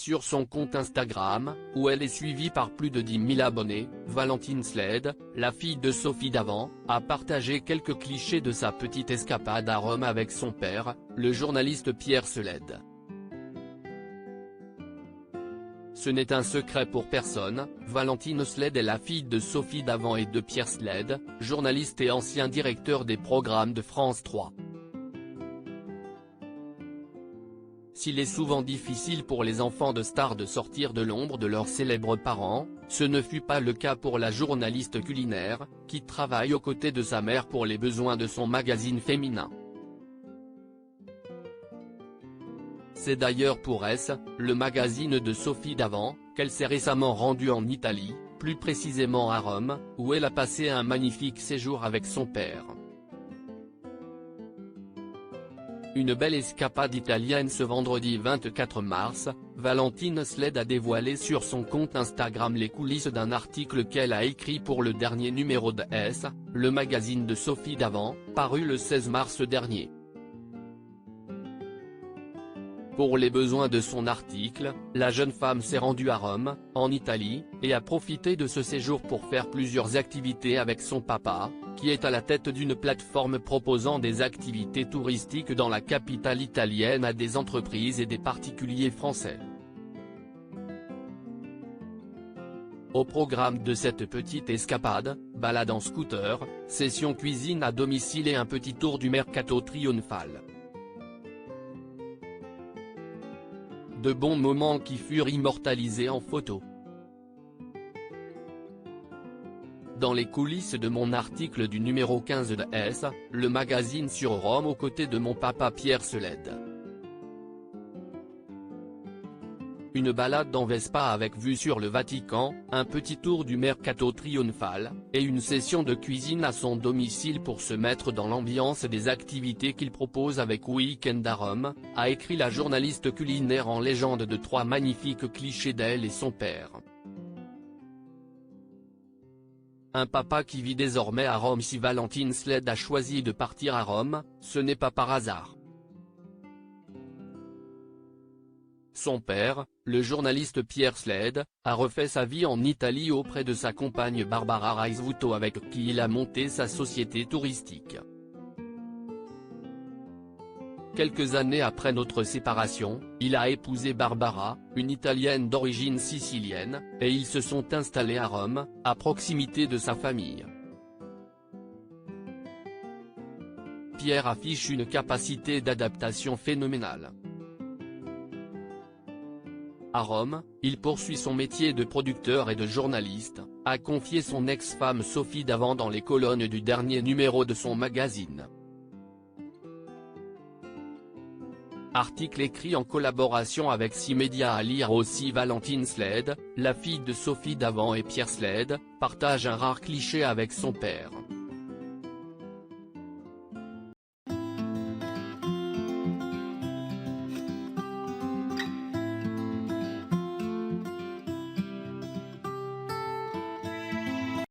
Sur son compte Instagram, où elle est suivie par plus de 10 000 abonnés, Valentine Sled, la fille de Sophie Davant, a partagé quelques clichés de sa petite escapade à Rome avec son père, le journaliste Pierre Sled. Ce n'est un secret pour personne, Valentine Sled est la fille de Sophie Davant et de Pierre Sled, journaliste et ancien directeur des programmes de France 3. S'il est souvent difficile pour les enfants de stars de sortir de l'ombre de leurs célèbres parents, ce ne fut pas le cas pour la journaliste culinaire, qui travaille aux côtés de sa mère pour les besoins de son magazine féminin. C'est d'ailleurs pour S, le magazine de Sophie Davant, qu'elle s'est récemment rendue en Italie, plus précisément à Rome, où elle a passé un magnifique séjour avec son père. Une belle escapade italienne. Ce vendredi 24 mars, Valentine Sled a dévoilé sur son compte Instagram les coulisses d'un article qu'elle a écrit pour le dernier numéro de S, le magazine de Sophie Davant, paru le 16 mars dernier. Pour les besoins de son article, la jeune femme s'est rendue à Rome, en Italie, et a profité de ce séjour pour faire plusieurs activités avec son papa, qui est à la tête d'une plateforme proposant des activités touristiques dans la capitale italienne à des entreprises et des particuliers français. Au programme de cette petite escapade, balade en scooter, session cuisine à domicile et un petit tour du mercato triomphal. De bons moments qui furent immortalisés en photo. Dans les coulisses de mon article du numéro 15 de S, le magazine sur Rome aux côtés de mon papa Pierre Sled. Une balade en Vespa avec vue sur le Vatican, un petit tour du mercato triomphal, et une session de cuisine à son domicile pour se mettre dans l'ambiance des activités qu'il propose avec Week-end à Rome, a écrit la journaliste culinaire en légende de 3 magnifiques clichés d'elle et son père. Un papa qui vit désormais à Rome. Si Valentine Sled a choisi de partir à Rome, ce n'est pas par hasard. Son père, le journaliste Pierre Sled, a refait sa vie en Italie auprès de sa compagne Barbara Raisvuto avec qui il a monté sa société touristique. Quelques années après notre séparation, il a épousé Barbara, une Italienne d'origine sicilienne, et ils se sont installés à Rome, à proximité de sa famille. Pierre affiche une capacité d'adaptation phénoménale. À Rome, il poursuit son métier de producteur et de journaliste, a confié son ex-femme Sophie Davant dans les colonnes du dernier numéro de son magazine. Article écrit en collaboration avec 6 médias. À lire aussi. Valentine Sled, la fille de Sophie Davant et Pierre Sled, partage un rare cliché avec son père.